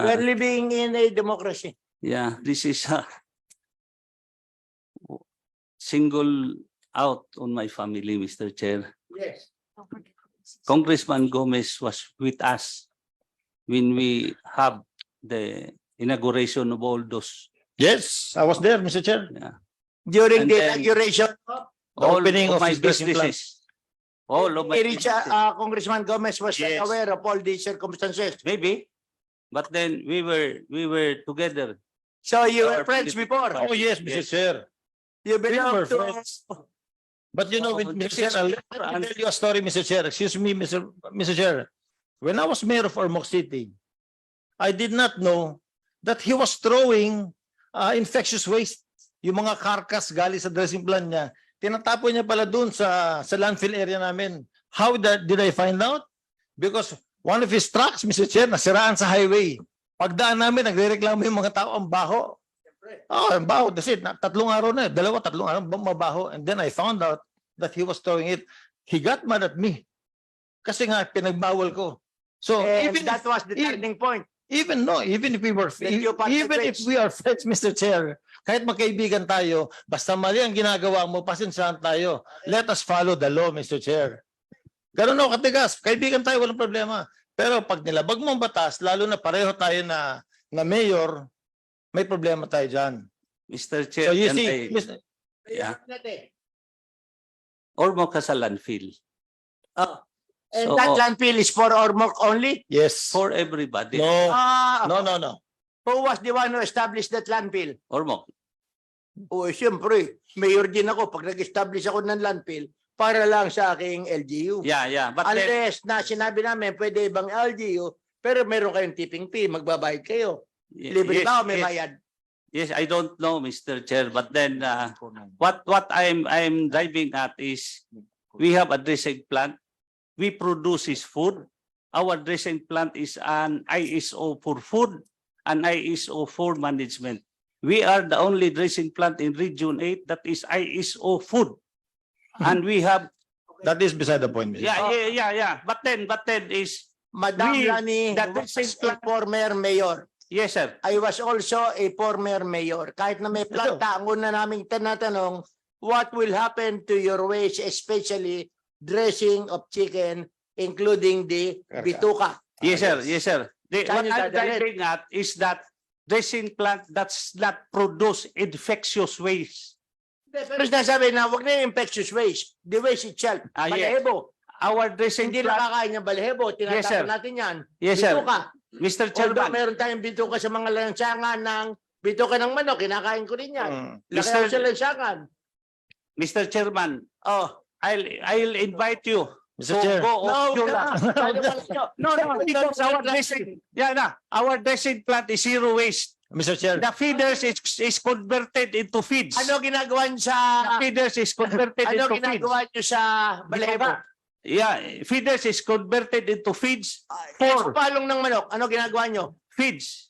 We're living in a democracy. Yeah, this is a single out on my family, Mr. Chair. Yes. Congressman Gomez was with us when we have the inauguration of all those. Yes, I was there, Mr. Chair. Yeah. During And the then- inauguration, All opening of of my his dressing businesses. All of my businesses. Congressman Gomez was Yes. aware of all these circumstances. Maybe, but then we were together. So you Our were friends political before. Oh, yes, Mr. Yes. Chair. You belong were to. friends. But you know, with Oh, Mr. this Chair, is- let me tell you a story, Mr. Chair. Excuse me, Mr. Chair. When I was mayor of Ormoc City, I did not know that he was throwing infectious waste. Yung mga carcass galing sa dressing plan niya, tinatapon niya pala dun sa landfill area namin. How did I find out? Because one of his trucks, Mr. Chair, nasiraan sa highway. Pagdaan namin, nagre-reklamo yung mga tao, ang baho. Oh, ang baho. That's it. Tatlong araw na. Tatlong araw, mabaho. And then I found out that he was throwing it. He got mad at me. Kasi nga, pinagbawal ko. So, And even that was the turning point. even if we were Then you even if participate. we are friends, Mr. Chair, kahit magkaibigan tayo, basta mali ang ginagawa mo, pasensyahan tayo. Let us follow the law, Mr. Chair. Ganun ako katigas. Kaibigan tayo, walang problema. Pero pag nilabag mo ang batas, lalo na pareho tayo na mayor, may problema tayo dyan. Mr. Chair, So you and see, I- Yeah. Ormoc has a landfill And So, that landfill is for Ormoc only? yes. for everybody. No, Ah, no. who was the one who established that landfill? Ormoc. Oh, siyempre, mayor din ako pag nag-establish ako ng landfill para lang sa aking LGU. Yeah. But then, Unless na sinabi namin pwede ibang LGU, pero meron kayong tipping fee, magbabayad kayo. Libre ba o may bayad? Yes, I don't know, Mr. Chair, but then what I'm driving at is we have a dressing plant. We produce his food. Our dressing plant is an ISO for food and ISO for management. We are the only dressing plant in Region 8 that is ISO food. And we have That is beside the point, Mr. Chair. yeah. But then is Madam We- Lani that was is a former mayor. yes, sir. I was also a former mayor. Kahit na may planta, ang una naming tinatanong, what will happen to your waste, especially dressing of chicken, including the bituka? Yes, sir. Yes, sir. Saan What yung I'm dadalhin? driving at is that dressing plant that's not produce infectious waste. Pero sinasabi na huwag na yung infectious waste. The waste itself. Ah, yes. Balehebo. Our dressing Hindi plant, nakakain ng balehebo. Yes, sir. Tinatapon natin yan. yes, sir. Bituka. Mr. Although Chairman, meron tayong bituka sa mga lansangan ng bituka ng manok, kinakain ko rin yan. Laki Mr. ako sa lansangan. Mr. Chairman, Oh. I'll invite you Mr. to Chair. go No, off your no. because our dressing, our dressing plant is zero waste. Mr. Chair. The feeders is converted into feeds. Ano ginagawa niyo sa The feeders is converted ano into feeds. ginagawa niyo sa balehebo? Yeah, feeders is converted into feeds. Yes, palong ng manok. Ano ginagawa niyo? Feeds.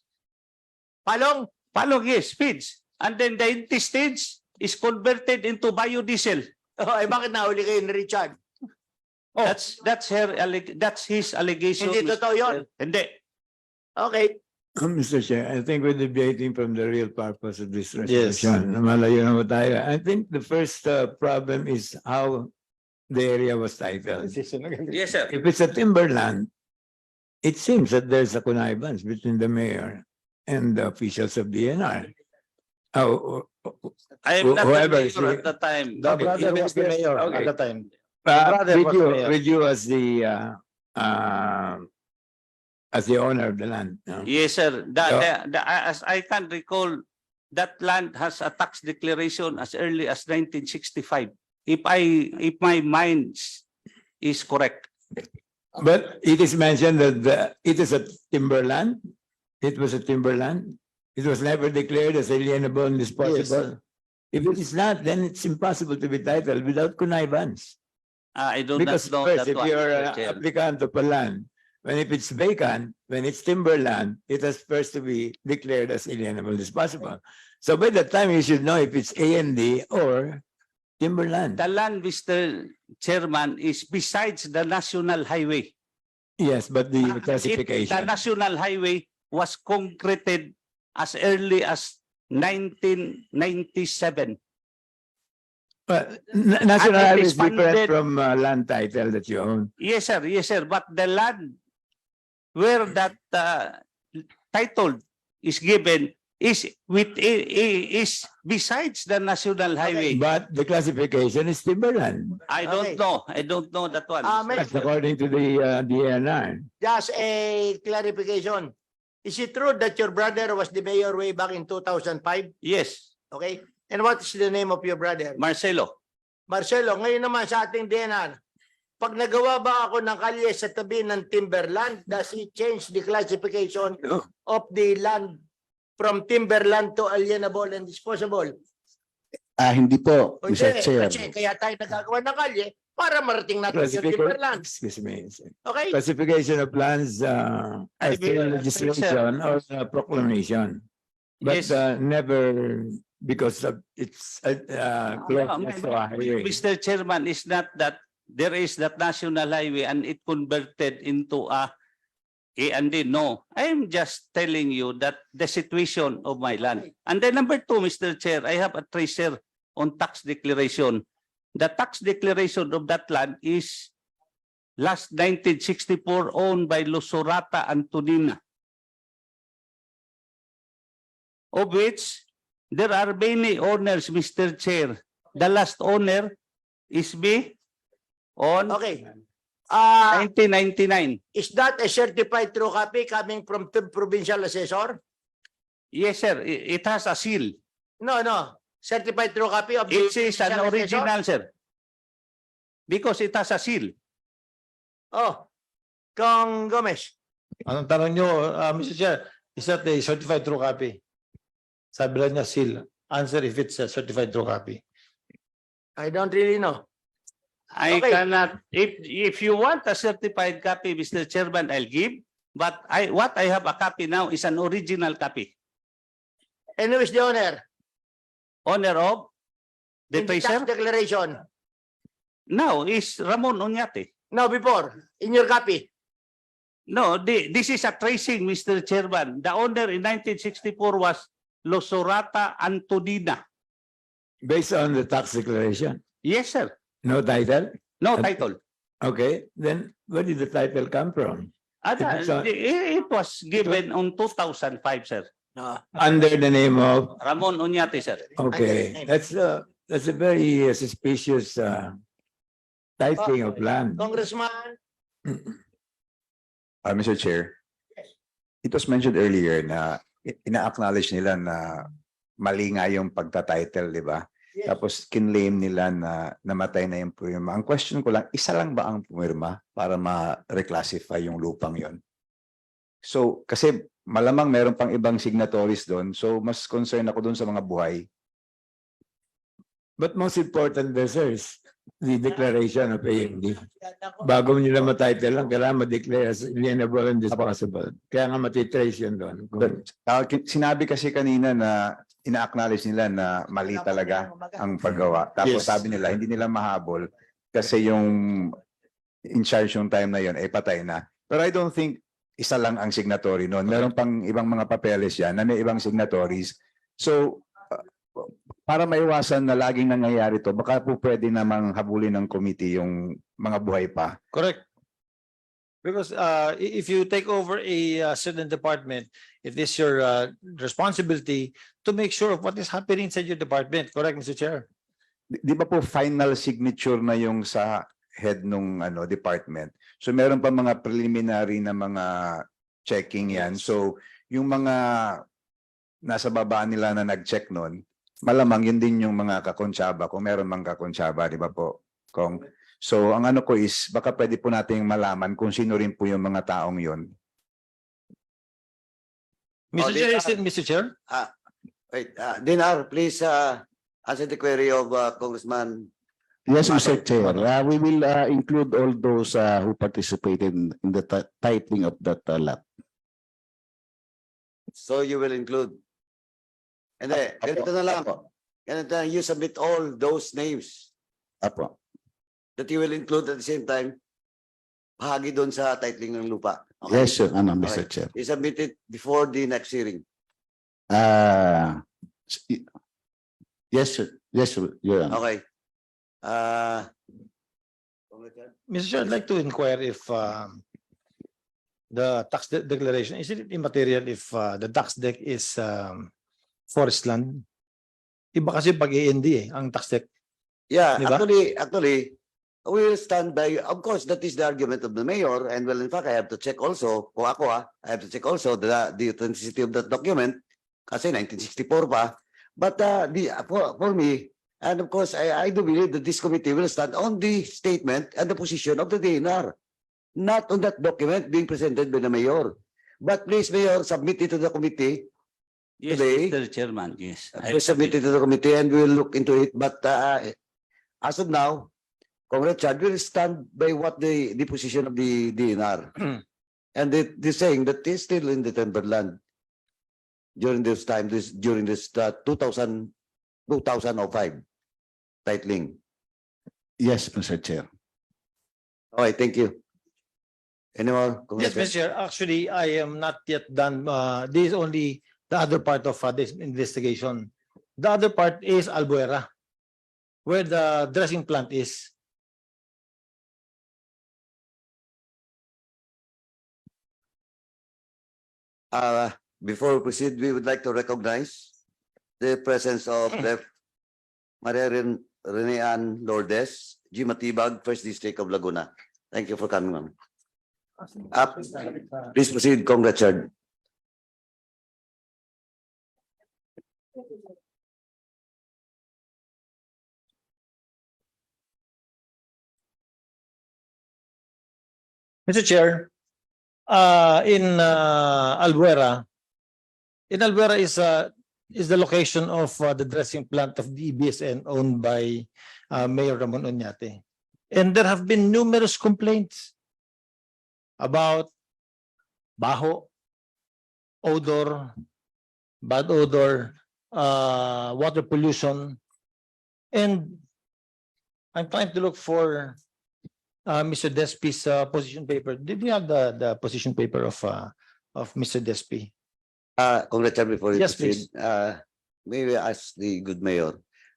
Palong? Palong, yes, feeds. And then the intestines is converted into biodiesel. Oh, eh bakit nahuli kayo ni Richard? Oh. That's his allegation. Hindi Mr. totoo yun. Chair. Hindi. Okay. Mr. Chair, I think we're deviating from the real purpose of this Yes. resolution. Malayo na po tayo. I think the first problem is how the area was titled. Yes, sir. If it's a timberland, it seems that there's a connivance between the mayor and the officials of DNR. Oh, I am not Whoever the is mayor the- at the time. The brother was the mayor Okay. at the time. brother with was you, mayor. with you as the owner of the land. No? Yes, sir. Yeah. As I can recall, that land has a tax declaration as early as 1965. If my mind is correct. But it is mentioned that it is a timberland. It was a timberland. It was never declared as alienable and disposable. If it is not, then it's impossible to be titled without connivance. I do Because not know first, that if one, you're Mr. an Chair. applicant of a land, when if it's vacant, when it's timberland, it has first to be declared as alienable disposable. So by the time you should know if it's A&D or timberland. The land, Mr. Chairman, is besides the national highway. Yes, but the The classification. national highway was concreted as early as 1997. National And it highway is is different funded- from land title that you own. Yes, sir. Yes, sir. But the land where that title is given is besides the national highway. But the classification is timberland. I don't Okay. know. I don't know that one. May- That's according to the DNR. Just a clarification. Is it true that your brother was the mayor way back in 2005? Yes, Okay. And what is the name of your brother? Marcelo. Marcelo, ngayon naman sa ating DNR, pag nagawa ba ako ng kalye sa tabi ng timberland, does it change the classification of the land from timberland to alienable and disposable? Hindi po, O Mr. hindi, Chair. kasi kaya tayo nagagawa ng kalye para marating natin yung timberland. Excuse me. Okay? Classification of lands as will- legislation or proclamation. But Yes. Never because of its closeness to a highway. Mr. Chairman, is not that there is that national highway and it converted into a A&D. No, I am just telling you that the situation of my land. And then number two, Mr. Chair, I have a tracer on tax declaration. The tax declaration of that land is last 1964 owned by Losorata Antonina, of which there are many owners, Mr. Chair. The last owner is me on Okay. 1999. Is that a certified true copy coming from the provincial assessor? Yes, sir. It has a seal. No. Certified true copy of the It is an provincial assessor? original, sir. Because it has a seal. Oh, Cong Gomez. Anong tanong nyo, Mr. Chair? Is that a certified true copy? Sabi lang niya seal. Answer if it's a certified true copy. I don't really know. I Okay. cannot, if you want a certified copy, Mr. Chairman, I'll give. But what I have a copy now is an original copy. And who is the owner? Owner of the In the tax tracer declaration. now is Ramon Oñate. No, before. In your copy. No, this is a tracing, Mr. Chairman. The owner in 1964 was Losorata Antonina. Based on the tax declaration. Yes, sir. No title? No title. Okay, then where did the title come from? It was given on 2005, sir. No. Under the name of, Ramon Oñate, sir. okay, that's a very suspicious titling of land. Congressman. Mr. Chair, it was mentioned earlier na ina-acknowledge nila na mali nga yung pagta-title, di ba? Yes. Tapos kinlaim nila na namatay na yung pumirma. Ang question ko lang, isa lang ba ang pumirma para ma-reclassify yung lupang yon? So, kasi malamang meron pang ibang signatories doon. So, mas concerned ako doon sa mga buhay. But most important there, sir, is the declaration of AMD. Bago nila ma-title lang, kailangan ma-declare as alienable and disposable. Kaya nga matitrace yun doon. Sinabi kasi kanina na ina-acknowledge nila na mali talaga ang paggawa. Tapos Yes. sabi nila, hindi nila mahabol kasi yung in charge yung time na yon ay patay na. Pero I don't think isa lang ang signatory noon. Meron pang ibang mga papeles yan na may ibang signatories. So, para maiwasan na laging nangyayari to, baka po pwede namang habulin ng committee yung mga buhay pa. Correct. Because if you take over a certain department, it is your responsibility to make sure of what is happening inside your department. Correct, Mr. Chair? Di ba po final signature na yung sa head nung department? So meron pa mga preliminary na mga checking yan. So yung mga nasa baba nila na nag-check nun, malamang yun din yung mga kakonsyaba, kung meron mang kakonsyaba, di ba po, Cong? So ang ano ko is, baka pwede po nating malaman kung sino rin po yung mga taong yun. Mr. Chair, is it, Mr. Chair? Wait, Dinar, please answer the query of Congressman. Yes, Mr. Chair. We will include all those who participated in the titling of that lot. So you will include. And then, ganito na lang. Ganito na, you submit all those names Apo. that you will include at the same time. Bahagi doon sa titling ng lupa. Okay. Yes, sir, Mr. Okay. Chair. You submit it before the next hearing. S- y- Yes, sir. Yes, sir, Your Honor. Okay. Mr. Chair, I'd like to inquire if the tax declaration, is it immaterial if the tax deck is Forestland? Iba kasi pag A&D ang tax deck. Yeah, Di ba? actually, we will stand by, of course, that is the argument of the mayor, and well, in fact, I have to check also, kung ako I have to check also the authenticity of that document, kasi 1964 pa. But for me, and of course, I do believe that this committee will stand on the statement and the position of the DNR, not on that document being presented by the mayor. But please, Mayor, submit it to the committee. Yes, Today? Mr. Chairman, yes. Please submit it to the committee and we will look into it. But as of now, Comrade Chad will stand by what the position of the DNR. And they're saying that they're still in the timberland during this time, during this 2005 titling. Yes, Mr. Chair. All right, thank you. Any more? Yes, Mr. Chair. Actually, I am not yet done. This is only the other part of this investigation. The other part is Albuera, where the dressing plant is. Before we proceed, we would like to recognize the presence of Rep. Maria Rene Ann Lourdes, G. Matibag, First District of Laguna. Thank you for coming, ma'am. Please proceed, Comrade Chad. Mr. Chair, in Albuera is the location of the dressing plant of the EBSN owned by Mayor Ramon Oñate. And there have been numerous complaints about baho, odor, bad odor, water pollution. And I'm trying to look for Mr. Despi's position paper. Did we have the position paper of Mr. Despi? Comrade Chad, before you Yes, proceed, may we ask the good mayor,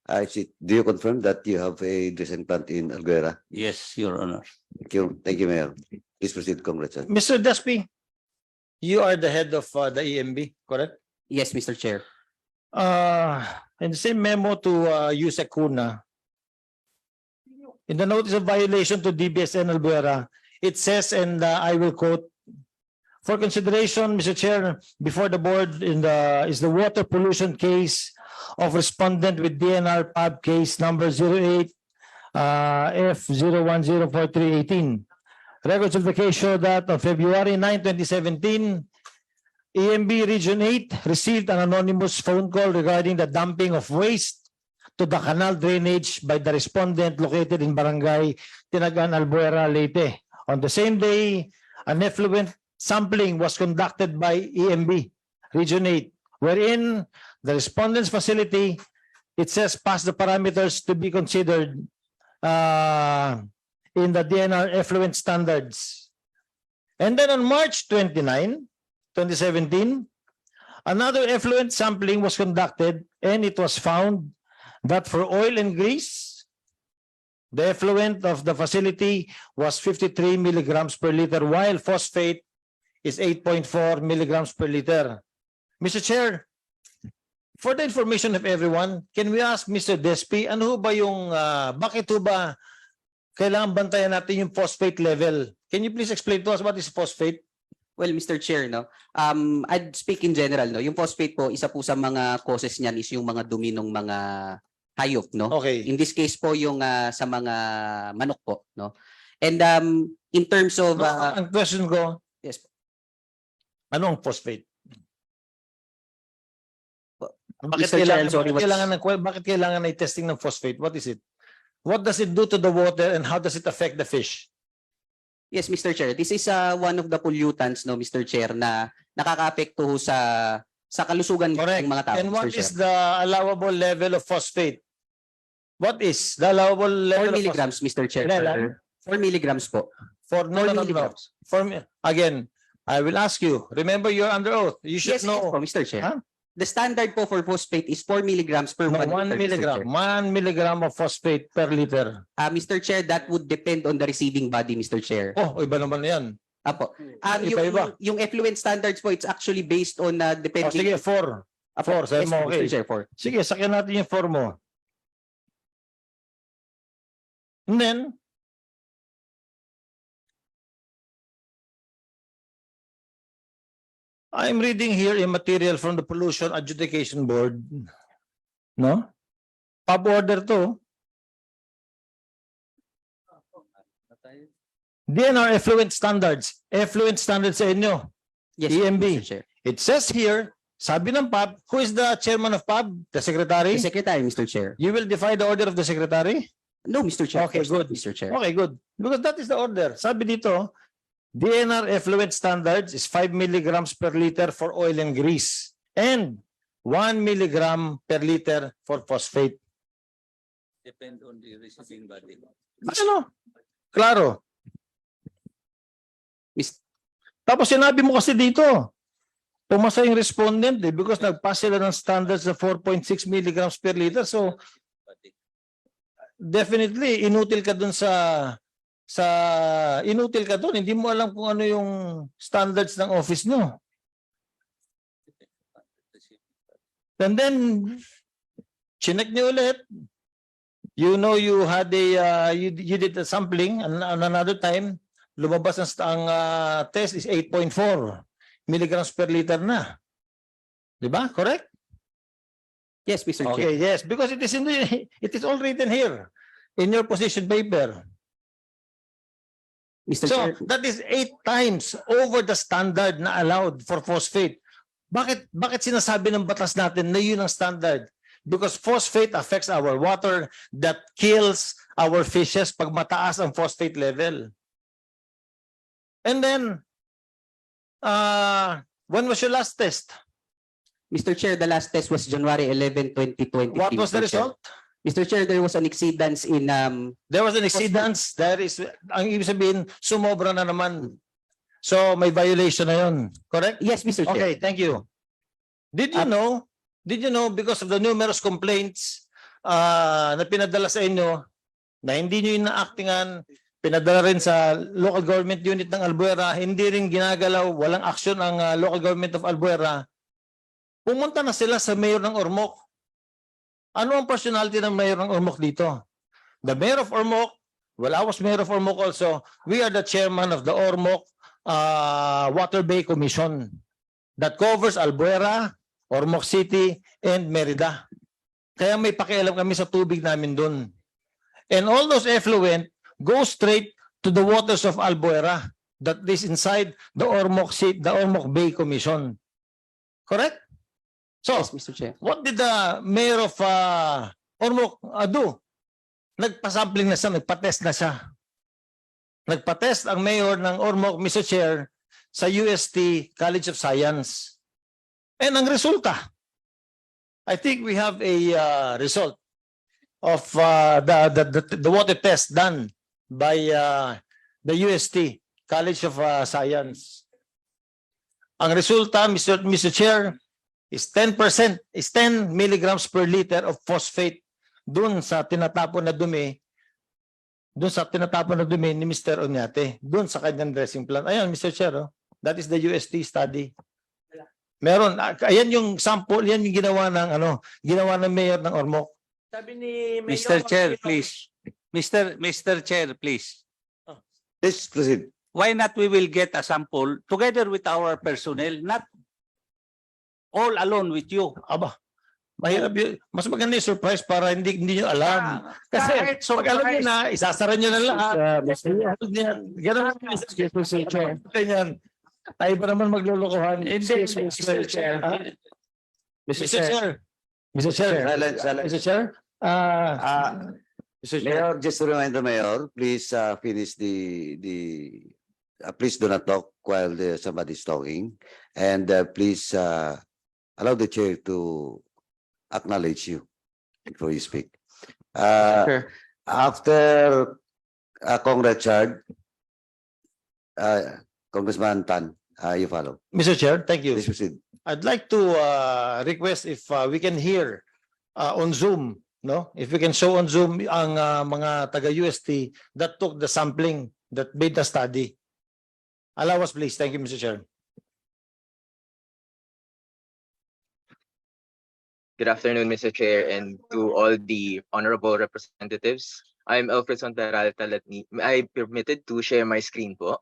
do you confirm that you have a dressing plant in Albuera? Yes, Your Honor. Thank you, Mayor. Please proceed, Comrade Chad. Mr. Despi, you are the head of the EMB, correct? Yes, Mr. Chair. In the same memo to Yusek Kuna, in the notice of violation to DBSN Albuera, it says, and I will quote, for consideration, Mr. Chair, before the board is the water pollution case of respondent with DNR PAB case number 08 F010438. Records of the case show that on February 9, 2017, EMB Region 8 received an anonymous phone call regarding the dumping of waste to the canal drainage by the respondent located in Barangay Tinagan, Albuera, Leyte. On the same day, an effluent sampling was conducted by EMB Region 8, wherein the respondent's facility, it says, passed the parameters to be considered in the DNR effluent standards. And then on March 29, 2017, another effluent sampling was conducted, and it was found that for oil and grease, the effluent of the facility was 53 milligrams per liter, while phosphate is 8.4 milligrams per liter. Mr. Chair, for the information of everyone, can we ask Mr. Despi, ano ho ba yung, bakit ho ba kailangan bantayan natin yung phosphate level? Can you please explain to us what is phosphate? Well, Mr. Chair, no. I'd speak in general, no. Yung phosphate po, isa po sa mga causes niyan is yung mga dumi ng mga hayop, no. Okay. In this case po yung sa mga manok po, no. And in terms of Ang question ko, yes. ano ang phosphate? Mr. Chair, I'm sorry, Bakit kailangan na testing ng phosphate? What is it? What does it do to the water and how does it affect the fish? Yes, Mr. Chair. This is one of the pollutants, no, Mr. Chair, na nakakaapekto sa kalusugan ng mga tao. And what Mr. is Chair. the allowable level of phosphate? What is the allowable 4 level of milligrams, Mr. Chair. Ilan? 4 milligrams po. 4 4 milligrams. Again, I will ask you. Remember, you're under oath. You should Yes, know. po, Mr. Chair. Huh? The standard po for phosphate is 4 milligrams per No, 1 1 liter, Mr. milligram. Chair. 1 milligram of phosphate per liter. Mr. Chair, that would depend on the receiving body, Mr. Chair. Oh, iba naman yan. Apo. Iba-iba. Yung effluent standards po, it's actually based on Oh, depending. sige, 4. Apo, 4, sabi yes, mo, Mr. okay. Chair, 4. Sige, sakyan natin yung 4 mo. And then, I'm reading here a material from the Pollution Adjudication Board. No? Pub order to. DNR effluent standards. Effluent standards sa inyo. Yes, EMB. Mr. Chair. It says here, sabi ng PAB, who is the chairman of PAB? The secretary? The Secretary, Mr. Chair. You will defy the order of the secretary? No, Mr. Chair. Okay, good. Mr. Chair. Okay, good. Because that is the order. Sabi dito, DNR effluent standards is 5 milligrams per liter for oil and grease and 1 milligram per liter for phosphate. Depend on the receiving body. Ano? Klaro. Mis- Tapos sinabi mo kasi dito, pumasa yung respondent because nagpass sila ng standards na 4.6 milligrams per liter. So, definitely, inutil ka dun inutil ka dun. Hindi mo alam kung ano yung standards ng office nyo. And then, chinek nyo ulit. You know you had you did a sampling and another time, lumabas ang test is 8.4 milligrams per liter na. Diba? Correct? Yes, Mr. Chair. Okay, yes. Because it is all written here in your position paper. Mr. So, Chair. that is 8 times over the standard na allowed for phosphate. Bakit sinasabi ng batas natin na yun ang standard? Because phosphate affects our water, that kills our fishes pag mataas ang phosphate level. And then, when was your last test? Mr. Chair, the last test was January 11, 2023. What was the Mr. Chair. result? Mr. Chair, there was an exceedance in There was an exceedance. Ang ibig sabihin, sumobra na naman. So, may violation na yun. Correct? yes, Mr. Chair. Okay, thank you. Did you know because of the numerous complaints na pinadala sa inyo na hindi nyo ina-actingan, pinadala rin sa local government unit ng Albuera, hindi rin ginagalaw, walang aksyon ang local government of Albuera, pumunta na sila sa mayor ng Ormoc. Ano ang personality ng mayor ng Ormoc dito? The mayor of Ormoc, well, I was mayor of Ormoc also, we are the chairman of the Ormoc Water Bay Commission that covers Albuera, Ormoc City, and Merida. Kaya may pakialam kami sa tubig namin dun. And all those effluent go straight to the waters of Albuera that is inside the Ormoc City, the Ormoc Bay Commission. Correct? So, Yes, Mr. Chair. what did the mayor of Ormoc do? Nagpasampling na siya, nagpatest na siya. Nagpatest ang mayor ng Ormoc, Mr. Chair, sa UST College of Science. And ang resulta, I think we have a result of the water test done by the UST College of Science. Ang resulta, Mr. Chair, is 10%, is 10 milligrams per liter of phosphate dun sa tinatapon na dumi, ni Mr. Oñate, dun sa kanyang dressing plant. Ayan, Mr. Chair, that is the UST study. Meron, ayan yung sample, yan yung ginawa ng mayor ng Ormoc. Sabi ni Mayor Mr. Chair, Martino, please. Mr. Chair, please. Please proceed. Why not we will get a sample together with our personnel, not all alone with you. Aba, mahirap yun. Mas maganda yung surprise para hindi nyo alam. Kasi kahit pag alam nyo na, isasara nyo na lahat. Ganun Mr. Chair. Ganyan. Tayo ba naman maglulukuhan? Mr. Chair. Mr. Chair. Mr. Chair. Silence. Mr. Chair. Mr. Mayor, just to remind the mayor, please finish please do not talk while somebody is talking, and please allow the chair to acknowledge you before you speak. After Cong Richard, Congressman Tan, You follow. Mr. Chair, thank you. Please proceed. I'd like to request if we can hear on Zoom, no? If we can show on Zoom ang mga taga-UST that took the sampling, that made the study. Allow us, please. Thank you, Mr. Chair. Good afternoon, Mr. Chair, and to all the honorable representatives. I'm Elpidio Peralta. I permitted to share my screen po.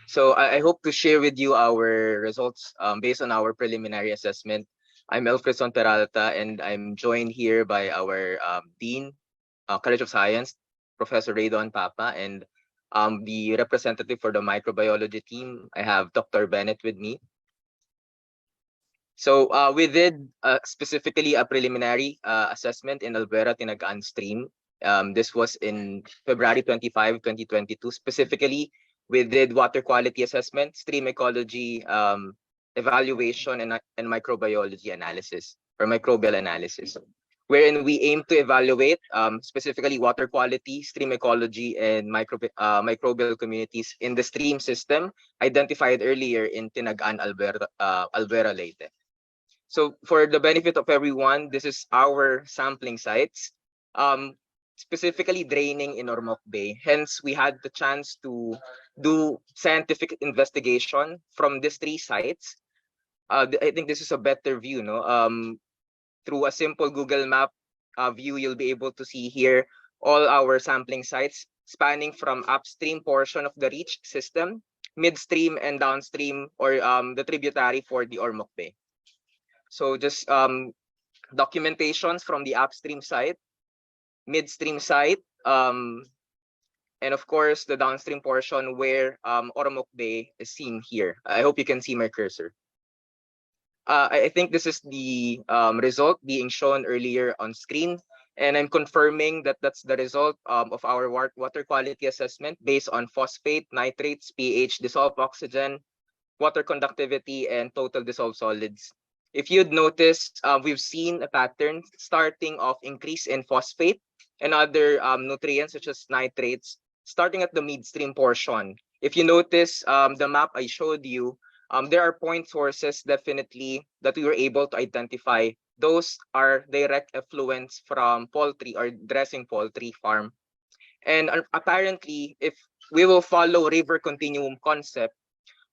So I hope to share with you our results based on our preliminary assessment. I'm Elpidio Peralta, and I'm joined here by our Dean, College of Science, Professor Raydon Papa, and the representative for the microbiology team. I have Dr. Bennett with me. So we did specifically a preliminary assessment in Albuera Tinagaan stream. This was in February 25, 2022. Specifically, we did water quality assessment, stream ecology evaluation, and microbiology analysis or microbial analysis, wherein we aim to evaluate specifically water quality, stream ecology, and microbial communities in the stream system identified earlier in Tinagaan, Albuera, Leyte. So for the benefit of everyone, this is our sampling sites, specifically draining in Ormoc Bay. Hence, we had the chance to do scientific investigation from these 3 sites. I think this is a better view, no? Through a simple Google Map view, you'll be able to see here all our sampling sites spanning from upstream portion of the reach system, midstream and downstream, or the tributary for the Ormoc Bay. So just documentations from the upstream site, midstream site, and of course the downstream portion where Ormoc Bay is seen here. I hope you can see my cursor. I think this is the result being shown earlier on screen, and I'm confirming that that's the result of our water quality assessment based on phosphate, nitrates, pH, dissolved oxygen, water conductivity, and total dissolved solids. If you'd notice, we've seen a pattern starting of increase in phosphate and other nutrients such as nitrates starting at the midstream portion. If you notice the map I showed you, there are point sources definitely that we were able to identify. Those are direct effluents from poultry or dressing poultry farm. And apparently, if we will follow river continuum concept,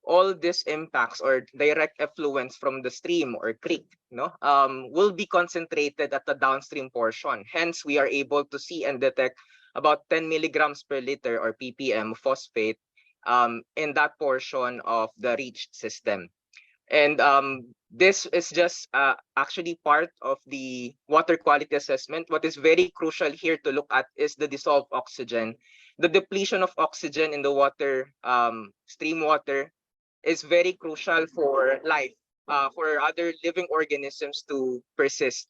all these impacts or direct effluents from the stream or creek, will be concentrated at the downstream portion. Hence, we are able to see and detect about 10 milligrams per liter or ppm phosphate in that portion of the reach system. And this is just actually part of the water quality assessment. What is very crucial here to look at is the dissolved oxygen. The depletion of oxygen in the water, stream water, is very crucial for life, for other living organisms to persist.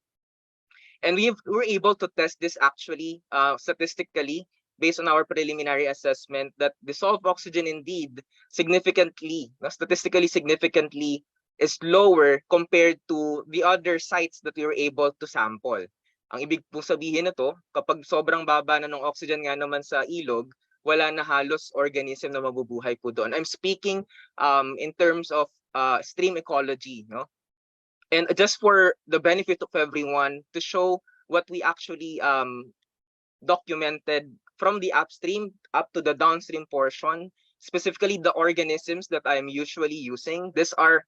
And we were able to test this actually statistically based on our preliminary assessment that dissolved oxygen indeed statistically significantly is lower compared to the other sites that we were able to sample. Ang ibig po sabihin nito, kapag sobrang baba na ng oxygen nga naman sa ilog, wala na halos organism na mabubuhay po doon. I'm speaking in terms of stream ecology, And just for the benefit of everyone, to show what we actually documented from the upstream up to the downstream portion, specifically the organisms that I'm usually using. These are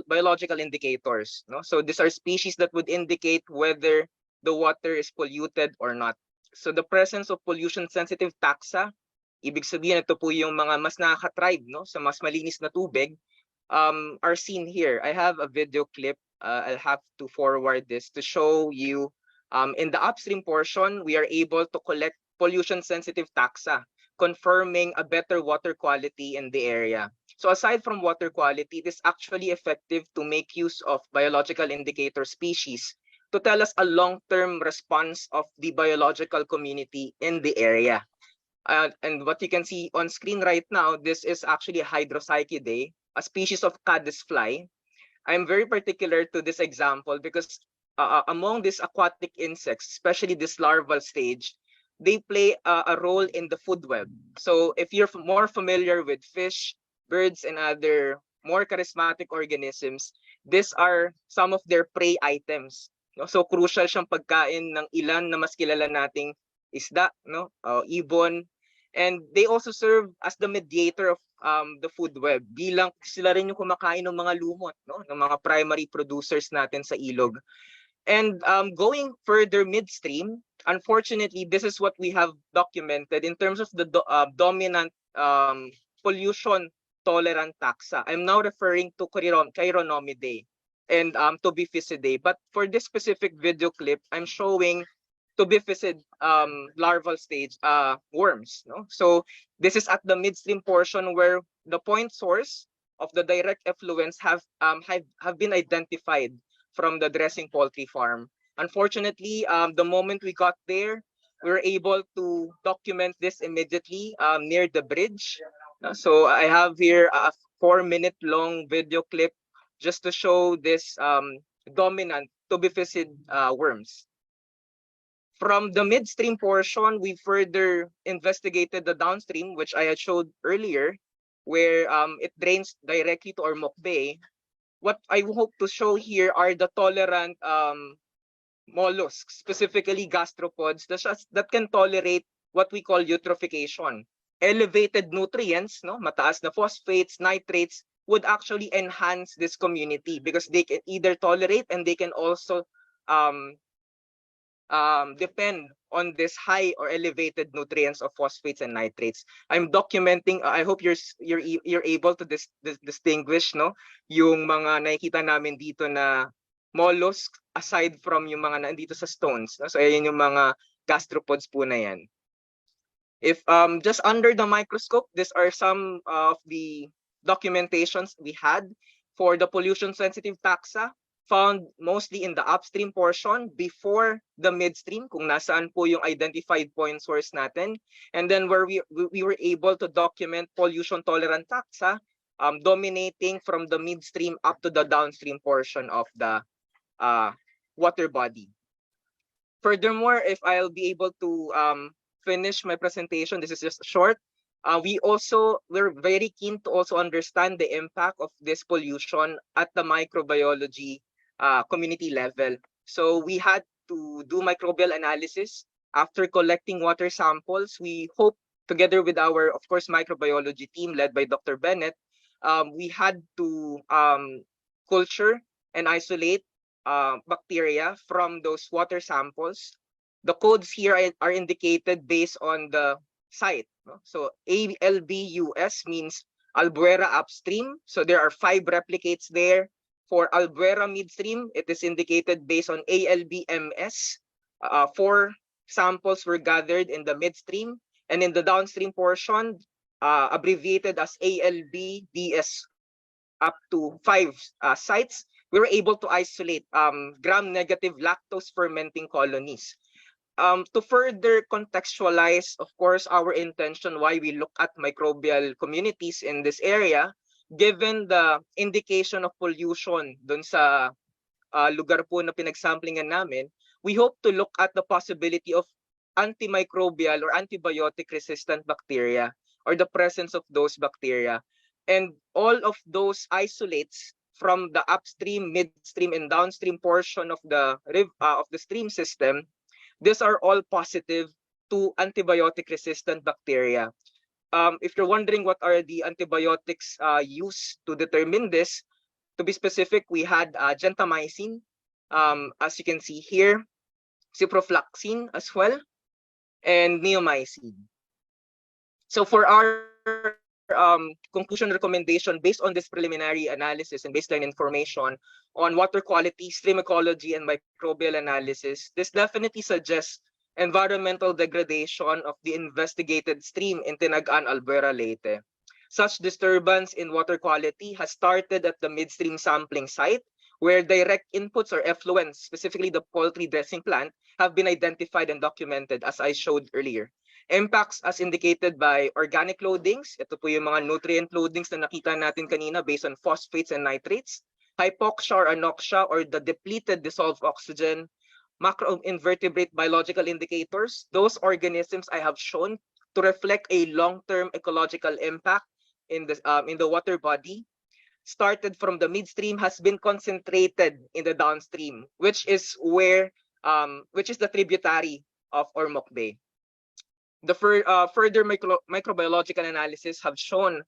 biological indicators. So these are species that would indicate whether the water is polluted or not. So the presence of pollution-sensitive taxa, ibig sabihin ito po yung mga mas nakaka-thrive sa mas malinis na tubig, are seen here. I have a video clip. I'll have to forward this to show you. In the upstream portion, we are able to collect pollution-sensitive taxa, confirming a better water quality in the area. So aside from water quality, it is actually effective to make use of biological indicator species to tell us a long-term response of the biological community in the area. And what you can see on screen right now, this is actually a Hydropsychidae, a species of caddisfly. I'm very particular to this example because among these aquatic insects, especially this larval stage, they play a role in the food web. So if you're more familiar with fish, birds, and other more charismatic organisms, these are some of their prey items. No? So crucial siyang pagkain ng ilan na mas kilala nating isda, no? Ibon. And they also serve as the mediator of the food web. Bilang sila rin yung kumakain ng mga lumot, no? Ng mga primary producers natin sa ilog. And going further midstream, unfortunately, this is what we have documented in terms of the dominant pollution tolerant taxa. I'm now referring to Chironomidae and Tubiphysidae. But for this specific video clip, I'm showing Tubiphysid larval stage worms. No? So this is at the midstream portion where the point source of the direct effluents have been identified from the dressing poultry farm. Unfortunately, the moment we got there, we were able to document this immediately near the bridge. So I have here a 4-minute long video clip just to show this dominant Tubiphysid worms. From the midstream portion, we further investigated the downstream, which I had showed earlier, where it drains directly to Ormoc Bay. What I hope to show here are the tolerant mollusks, specifically gastropods, that can tolerate what we call eutrophication. Elevated nutrients, no, mataas na phosphates, nitrates, would actually enhance this community because they can either tolerate and they can also depend on this high or elevated nutrients of phosphates and nitrates. I'm documenting. I hope you're able to distinguish, no, yung mga nakikita namin dito na mollusks aside from yung mga nandito sa stones. No? So ayan yung mga gastropods po na yan. If just under the microscope, these are some of the documentations we had for the pollution-sensitive taxa, found mostly in the upstream portion before the midstream, kung nasaan po yung identified point source natin. And then where we were able to document pollution-tolerant taxa, dominating from the midstream up to the downstream portion of the water body. Furthermore, if I'll be able to finish my presentation, this is just short. We're very keen to also understand the impact of this pollution at the microbiology community level. So we had to do microbial analysis after collecting water samples. We hope, together with our, of course, microbiology team led by Dr. Bennett, we had to culture and isolate bacteria from those water samples. The codes here are indicated based on the site. So ALBUS means Albuera upstream. So there are 5 replicates there. For Albuera midstream, it is indicated based on ALBMS. 4 samples were gathered in the midstream, and in the downstream portion, abbreviated as ALBDS, up to 5 sites, we were able to isolate gram-negative lactose fermenting colonies. To further contextualize, of course, our intention why we look at microbial communities in this area, given the indication of pollution dun sa lugar po na pinagsamplingan namin, we hope to look at the possibility of antimicrobial or antibiotic resistant bacteria, or the presence of those bacteria. And all of those isolates from the upstream, midstream, and downstream portion of the stream system, these are all positive to antibiotic-resistant bacteria. If you're wondering what are the antibiotics used to determine this, to be specific, we had gentamicin, as you can see here, ciprofloxacin as well, and neomycin. So for our conclusion recommendation, based on this preliminary analysis and baseline information on water quality, stream ecology, and microbial analysis, this definitely suggests environmental degradation of the investigated stream in Tinagaan, Albuera, Leyte. Such disturbance in water quality has started at the midstream sampling site, where direct inputs or effluents, specifically the poultry dressing plant, have been identified and documented, as I showed earlier. Impacts as indicated by organic loadings, ito po yung mga nutrient loadings na nakita natin kanina based on phosphates and nitrates, hypoxia or anoxia or the depleted dissolved oxygen, macroinvertebrate biological indicators. Those organisms I have shown to reflect a long-term ecological impact in the water body, started from the midstream, has been concentrated in the downstream, which is the tributary of Ormoc Bay. The further microbiological analysis have shown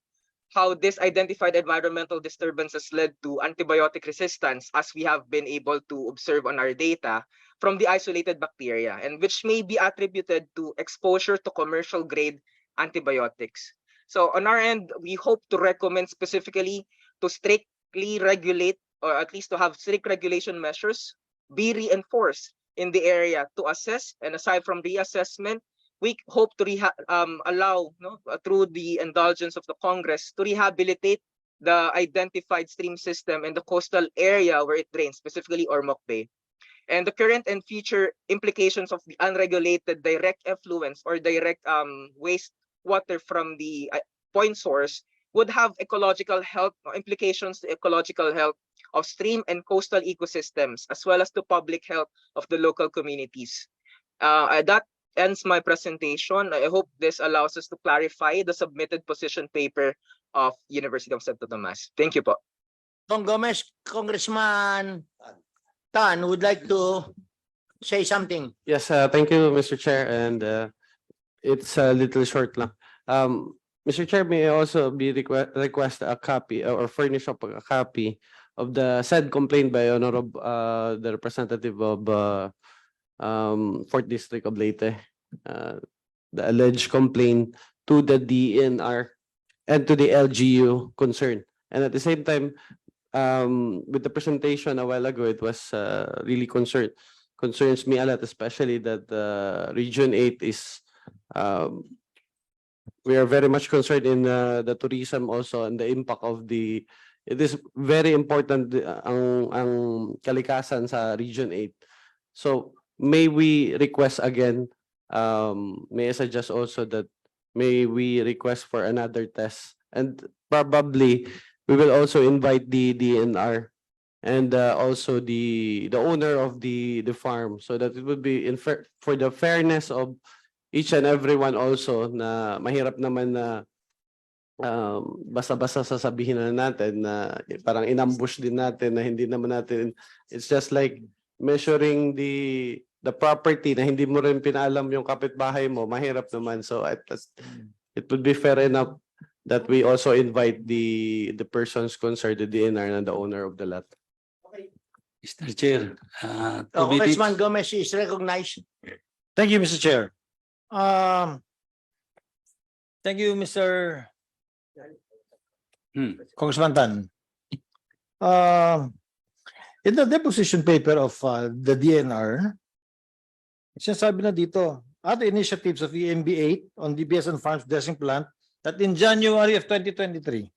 how this identified environmental disturbances led to antibiotic resistance, as we have been able to observe on our data from the isolated bacteria, and which may be attributed to exposure to commercial grade antibiotics. So on our end, we hope to recommend specifically to strictly regulate, or at least to have strict regulation measures be reinforced in the area to assess, and aside from reassessment, we hope to allow, through the indulgence of the Congress, to rehabilitate the identified stream system in the coastal area where it drains, specifically Ormoc Bay. And the current and future implications of the unregulated direct effluents or direct wastewater from the point source would have ecological health implications to ecological health of stream and coastal ecosystems, as well as to public health of the local communities. That ends my presentation. I hope this allows us to clarify the submitted position paper of University of Santo Tomas. Thank you po. Cong Gomez, Congressman Tan would like to say something. Yes, thank you, Mr. Chair, and it's a little short lang. Mr. Chair, may I also be request a copy or furnish up a copy of the said complaint by Honorable the representative of 4th District of Leyte, the alleged complaint to the DNR and to the LGU concerned. And at the same time, with the presentation a while ago, it was really concerns me a lot, especially that Region 8 is we are very much concerned in the tourism also, and the impact of it is very important ang kalikasan sa Region 8. So may we request again, may I suggest also that may we request for another test, and probably we will also invite the DNR and also the owner of the farm, so that it would be for the fairness of each and everyone also, na mahirap naman na basta-basta sasabihin na natin na parang inambush din natin na hindi naman natin, it's just like measuring the property na hindi mo rin pinaalam yung kapitbahay mo, mahirap naman. So it would be fair enough that we also invite the persons concerned, the DNR and the owner of the lot. Mr. Chair, Congressman Gomez is recognized. Thank you, Mr. Chair. Thank you, Mr. Congressman Tan. In the deposition paper of the DNR, sinasabi na dito, other initiatives of EMB 8 on DBS and Farms dressing plant, that in January of 2023,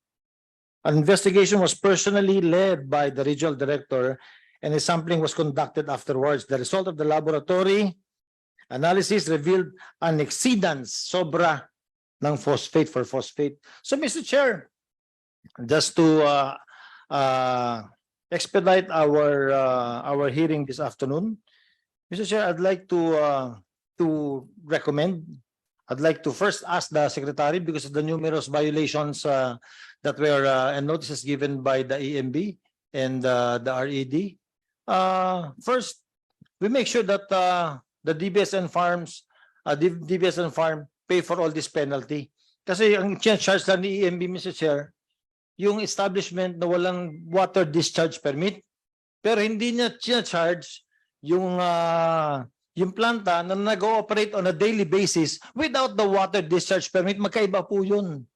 an investigation was personally led by the regional director and a sampling was conducted afterwards. The result of the laboratory analysis revealed an exceedance, sobra, ng phosphate for phosphate. So, Mr. Chair, just to expedite our hearing this afternoon, Mr. Chair, I'd like to recommend. I'd like to first ask the Secretary, because of the numerous violations that were and notices given by the EMB and the RED. First, we make sure that the DBS and Farms, DBS and Farm pay for all this penalty. Kasi ang charge lang ni EMB, Mr. Chair, yung establishment na walang water discharge permit, pero hindi niya charge yung planta na nag-ooperate on a daily basis without the water discharge permit. Magkaiba po yun.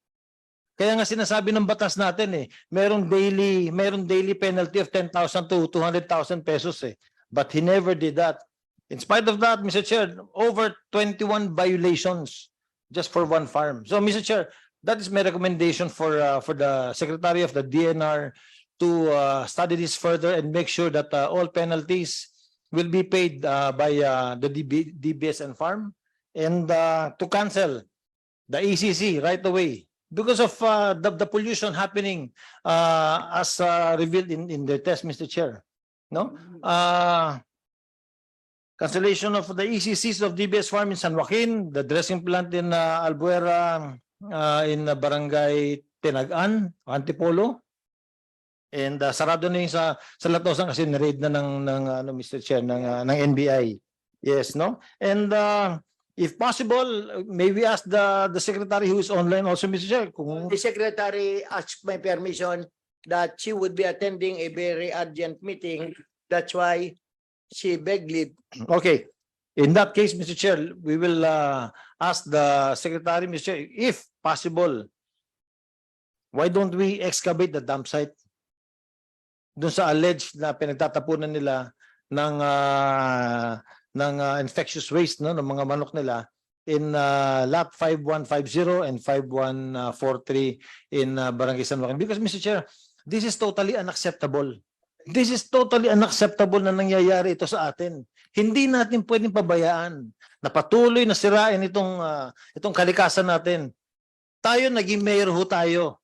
Kaya nga sinasabi ng batas natin merong daily penalty of 10,000 to 200,000 pesos But he never did that. In spite of that, Mr. Chair, over 21 violations just for one farm. So, Mr. Chair, that is my recommendation for the Secretary of the DNR to study this further and make sure that all penalties will be paid by the DBS and Farm, and to cancel the ECC right away because of the pollution happening as revealed in the test, Mr. Chair. No? cancellation of the ECCs of DBS Farm in San Joaquin, the dressing plant in Albuera, in Barangay Tinagan, Antipolo. And sarado na yung sa Latosan kasi na-raid na ng Mr. Chair ng NBI. Yes, no? And if possible, may we ask the secretary who is online also, Mr. Chair, kung The secretary asked my permission that she would be attending a very urgent meeting. That's why she begged leave. okay. In that case, Mr. Chair, we will ask the secretary, Mr. Chair, if possible, why don't we excavate the dump site doon sa alleged na pinagtatapunan nila ng infectious waste, no, ng mga manok nila in lot 5150 and 5143 in Barangay San Joaquin. Because, Mr. Chair, this is totally unacceptable. This is totally unacceptable na nangyayari ito sa atin. Hindi natin pwedeng pabayaan na patuloy na sirain itong kalikasan natin. Tayo, naging mayor ho tayo.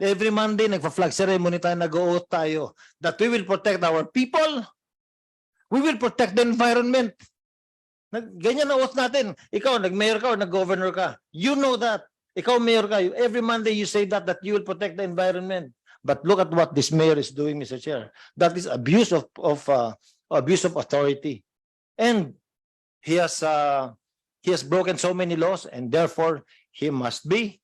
Every Monday, nagpa-flag ceremony tayo, nag-o-oath tayo that we will protect our people, we will protect the environment. Ganyan na oath natin. Ikaw, nag-mayor ka o nag-governor ka. You know that. Ikaw, mayor ka. Every Monday, you say that you will protect the environment. But look at what this mayor is doing, Mr. Chair. That is abuse of authority. And he has broken so many laws, and therefore he must be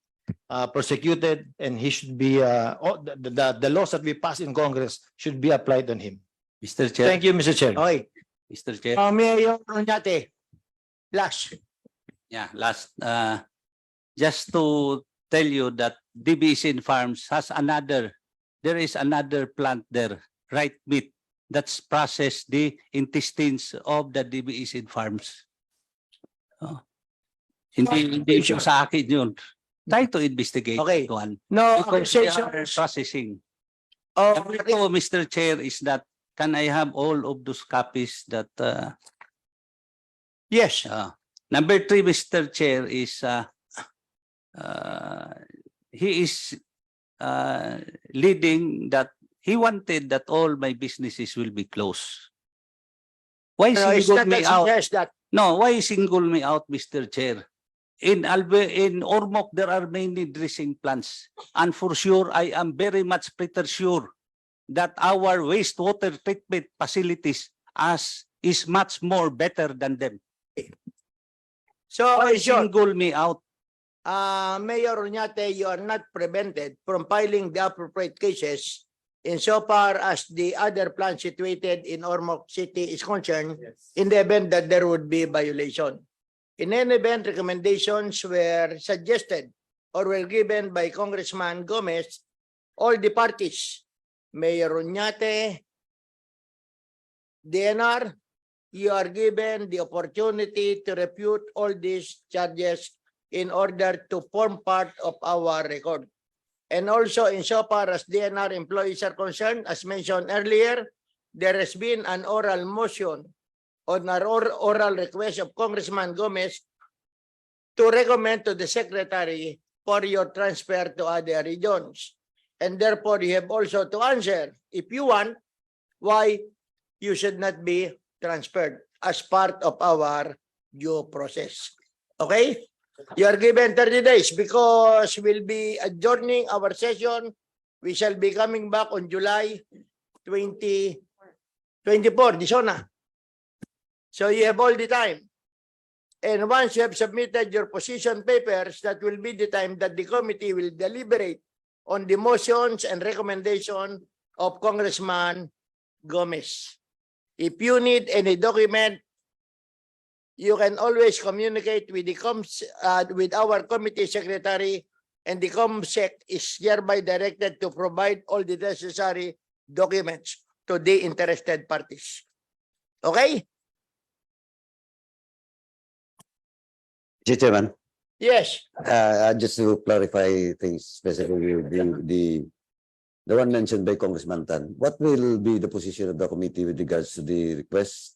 persecuted, and he should be the laws that we pass in Congress should be applied on him. Mr. Chair. Thank you, Mr. Chair. Okay. Mr. Chair. Mayor Onyate, last. Yeah, last, just to tell you that DBC Farms has there is another plant there, right meat, that's processed the intestines of the DBC Farms. Oh. Hindi yung sa akin yun. Try to investigate. Okay. One. No Because they are accusations. processing. Oh, Number two, Mr. Chair, is that can I have all of those copies that yes. number three, Mr. Chair, is he is leading that he wanted that all my businesses will be closed. Why No, it's single not me that out? suggest that. No, why single me out, Mr. Chair? In Ormoc, there are many dressing plants. And for sure, I am very much pretty sure that our wastewater treatment facilities is much more better than them. So, Why in short, single me out? Mayor Onyate, you are not prevented from filing the appropriate cases insofar as the other plant situated in Ormoc City is concerned, in the event that there would be violation. In any event, recommendations were suggested or were given by Congressman Gomez, all the parties, Mayor Onyate, DNR, you are given the opportunity to refute all these charges in order to form part of our record. And also, insofar as DNR employees are concerned, as mentioned earlier, there has been an oral motion on our oral request of Congressman Gomez to recommend to the Secretary for your transfer to other regions. And therefore, you have also to answer, if you want, why you should not be transferred as part of our due process. Okay? You are given 30 days because we'll be adjourning our session. We shall be coming back on July 2024, Disona. So you have all the time. And once you have submitted your position papers, that will be the time that the committee will deliberate on the motions and recommendation of Congressman Gomez. If you need any document, you can always communicate with with our committee secretary, and the ComSec is hereby directed to provide all the necessary documents to the interested parties. Okay? Mr. Chairman, Yes. just to clarify things, specifically the one mentioned by Congressman Tan, what will be the position of the committee with regards to the request